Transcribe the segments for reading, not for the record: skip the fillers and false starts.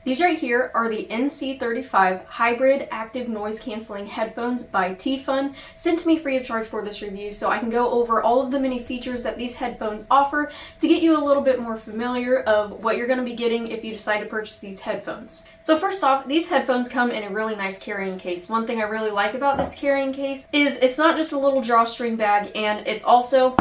These right here are the NC35 Hybrid Active Noise Cancelling Headphones by T-Fun, sent to me free of charge for this review so I can go over all of the many features that these headphones offer to get you a little bit more familiar of what you're going to be getting if you decide to purchase these headphones. So first off, these headphones come in a really nice carrying case. One thing I really like about this carrying case is it's not just a little drawstring bag, and it's also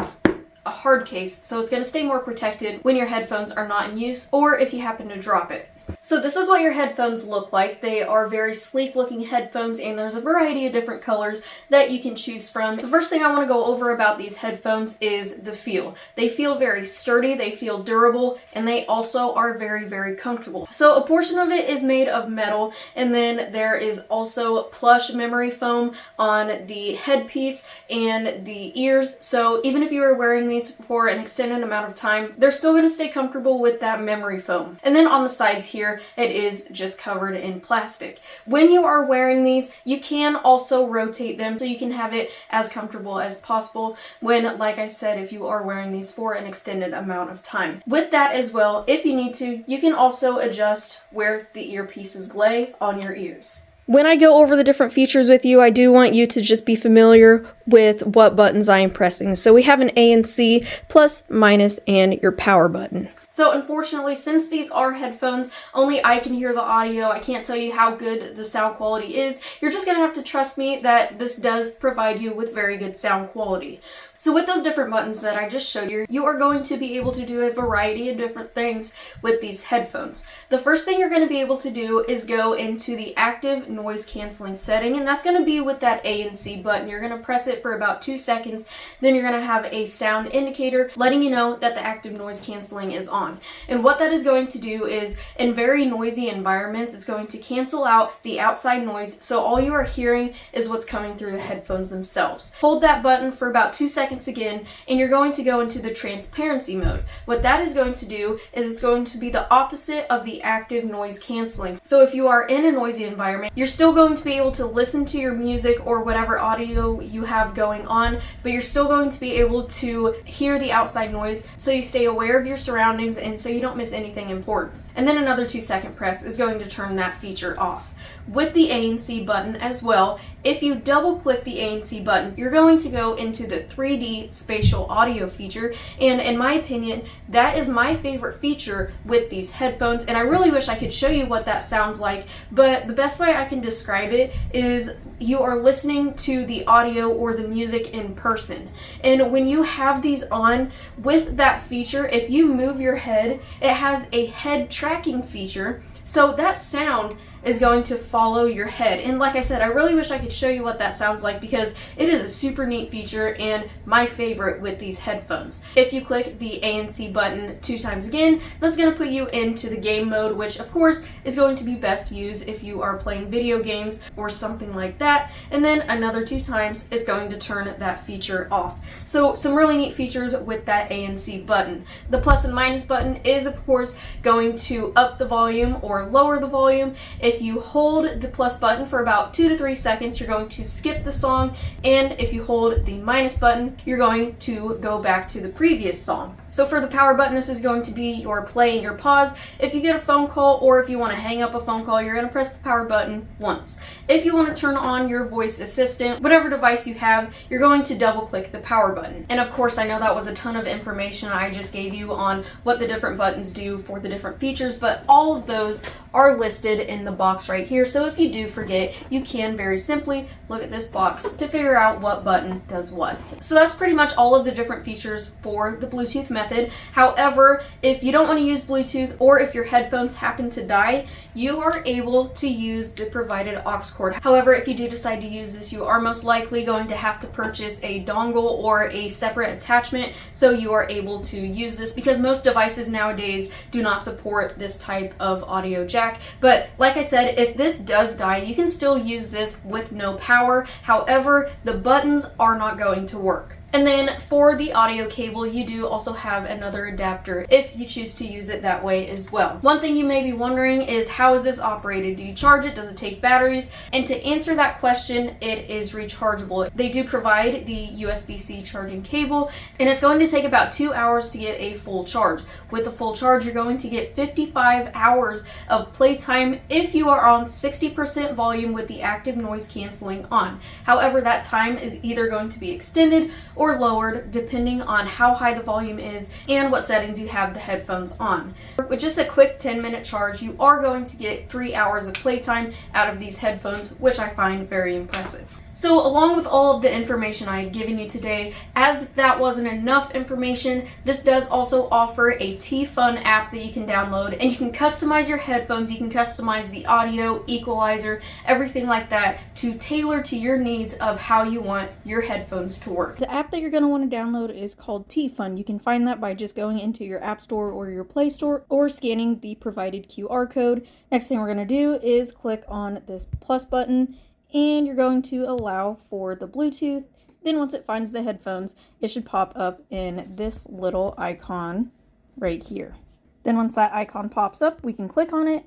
a hard case, so it's going to stay more protected when your headphones are not in use or if you happen to drop it. So this is what your headphones look like. They are very sleek looking headphones, and there's a variety of different colors that you can choose from. The first thing I want to go over about these headphones is the feel. They feel very sturdy, they feel durable, and they also are very, very comfortable. So a portion of it is made of metal, and then there is also plush memory foam on the headpiece and the ears. So even if you are wearing these for an extended amount of time, they're still going to stay comfortable with that memory foam. And then on the sides here, it is just covered in plastic. When you are wearing these, you can also rotate them so you can have it as comfortable as possible when, like I said, if you are wearing these for an extended amount of time. With that as well, if you need to, you can also adjust where the earpieces lay on your ears. When I go over the different features with you, I do want you to just be familiar with what buttons I am pressing. So we have an A and C, plus, minus, and your power button. So unfortunately, since these are headphones, only I can hear the audio. I can't tell you how good the sound quality is. You're just gonna have to trust me that this does provide you with very good sound quality. So with those different buttons that I just showed you, you are going to be able to do a variety of different things with these headphones. The first thing you're going to be able to do is go into the active noise canceling setting, and that's going to be with that A and C button. You're going to press it for about 2 seconds, then you're going to have a sound indicator letting you know that the active noise canceling is on. And what that is going to do is, in very noisy environments, it's going to cancel out the outside noise, so all you are hearing is what's coming through the headphones themselves. Hold that button for about 2 seconds again, and you're going to go into the transparency mode. What that is going to do is it's going to be the opposite of the active noise canceling. So if you are in a noisy environment, you're still going to be able to listen to your music or whatever audio you have going on, but you're still going to be able to hear the outside noise, so you stay aware of your surroundings and so you don't miss anything important. And then another 2-second press is going to turn that feature off. With the A and C button as well, if you double click the A and C button, you're going to go into the 3D spatial audio feature, and in my opinion, that is my favorite feature with these headphones, and I really wish I could show you what that sounds like, but the best way I can describe it is you are listening to the audio or the music in person. And when you have these on with that feature, if you move your head, it has a head tracking feature, so that sound is going to follow your head. And like I said, I really wish I could show you what that sounds like because it is a super neat feature and my favorite with these headphones. If you click the A and C button 2 times again, that's going to put you into the game mode, which of course is going to be best used if you are playing video games or something like that. And then another 2 times, it's going to turn that feature off. So some really neat features with that A and C button. The plus and minus button is of course going to up the volume or lower the volume. If you hold the plus button for about 2 to 3 seconds, you're going to skip the song, and if you hold the minus button, you're going to go back to the previous song. So for the power button, this is going to be your play and your pause. If you get a phone call or if you want to hang up a phone call, you're going to press the power button once. If you want to turn on your voice assistant, whatever device you have, you're going to double click the power button. And of course, I know that was a ton of information I just gave you on what the different buttons do for the different features, but all of those are listed in the box right here. So if you do forget, you can very simply look at this box to figure out what button does what. So that's pretty much all of the different features for the Bluetooth method. However, if you don't want to use Bluetooth or if your headphones happen to die, you are able to use the provided aux cord. However, if you do decide to use this, you are most likely going to have to purchase a dongle or a separate attachment so you are able to use this, because most devices nowadays do not support this type of audio jack. But like I said, if this does die, you can still use this with no power. However, the buttons are not going to work. And then for the audio cable, you do also have another adapter if you choose to use it that way as well. One thing you may be wondering is, how is this operated? Do you charge it? Does it take batteries? And to answer that question, it is rechargeable. They do provide the USB-C charging cable, and it's going to take about 2 hours to get a full charge. With a full charge, you're going to get 55 hours of playtime if you are on 60% volume with the active noise canceling on. However, that time is either going to be extended or lowered depending on how high the volume is and what settings you have the headphones on. With just a quick 10-minute charge, you are going to get 3 hours of playtime out of these headphones, which I find very impressive. So along with all of the information I have given you today, as if that wasn't enough information, this does also offer a T-Fun app that you can download, and you can customize your headphones, you can customize the audio, equalizer, everything like that to tailor to your needs of how you want your headphones to work. The app that you're going to want to download is called T-Fun. You can find that by just going into your App Store or your Play Store or scanning the provided QR code. Next thing we're going to do is click on this plus button, and you're going to allow for the Bluetooth. Then once it finds the headphones, it should pop up in this little icon right here. Then once that icon pops up, we can click on it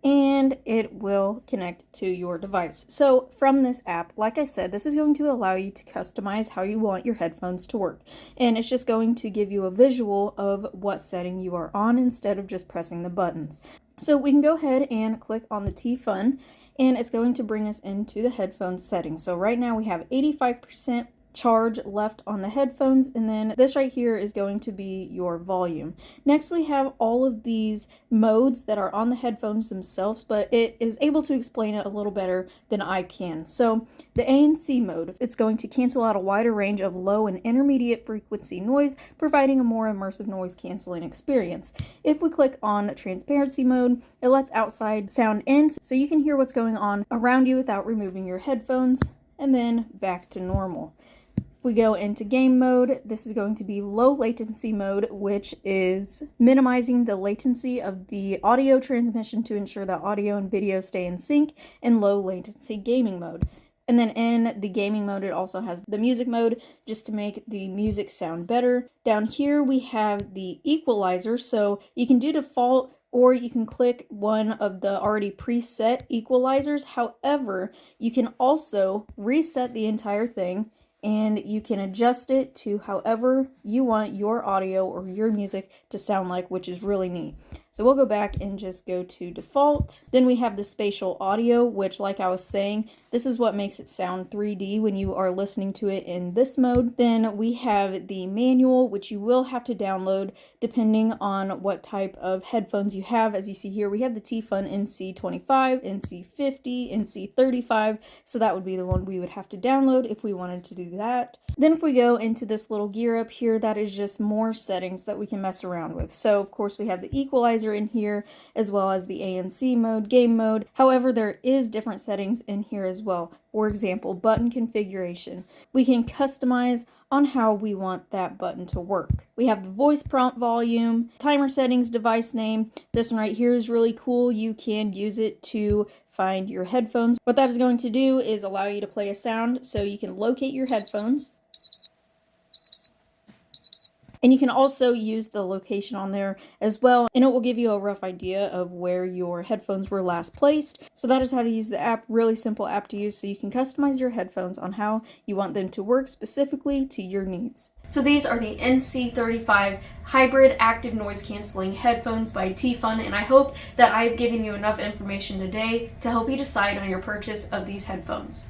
and it will connect to your device. So from this app, like I said, this is going to allow you to customize how you want your headphones to work. And it's just going to give you a visual of what setting you are on instead of just pressing the buttons. So we can go ahead and click on the T-Fun, and it's going to bring us into the headphones settings. So right now we have 85% charge left on the headphones, and then this right here is going to be your volume. Next we have all of these modes that are on the headphones themselves, but it is able to explain it a little better than I can. So the ANC mode, it's going to cancel out a wider range of low and intermediate frequency noise, providing a more immersive noise canceling experience. If we click on transparency mode, it lets outside sound in so you can hear what's going on around you without removing your headphones, and then back to normal. If we go into game mode, this is going to be low latency mode, which is minimizing the latency of the audio transmission to ensure that audio and video stay in sync, and low latency gaming mode. And then in the gaming mode, it also has the music mode just to make the music sound better. Down here we have the equalizer, so you can do default or you can click one of the already preset equalizers. However, you can also reset the entire thing, and you can adjust it to however you want your audio or your music to sound like, which is really neat. So we'll go back and just go to default. Then we have the spatial audio, which, like I was saying, this is what makes it sound 3D when you are listening to it in this mode. Then we have the manual, which you will have to download depending on what type of headphones you have. As you see here, we have the T-Fun NC25, NC50, NC35, so that would be the one we would have to download if we wanted to do that. Then if we go into this little gear up here, that is just more settings that we can mess around with. So of course we have the equalizer in here, as well as the ANC mode, game mode. However, there is different settings in here as well. For example, button configuration. We can customize on how we want that button to work. We have the voice prompt volume, timer settings, device name. This one right here is really cool. You can use it to find your headphones. What that is going to do is allow you to play a sound so you can locate your headphones. And you can also use the location on there as well, and it will give you a rough idea of where your headphones were last placed. So that is how to use the app. Really simple app to use, so you can customize your headphones on how you want them to work specifically to your needs. So these are the NC35 Hybrid Active Noise Canceling Headphones by T-Fun, and I hope that I have given you enough information today to help you decide on your purchase of these headphones.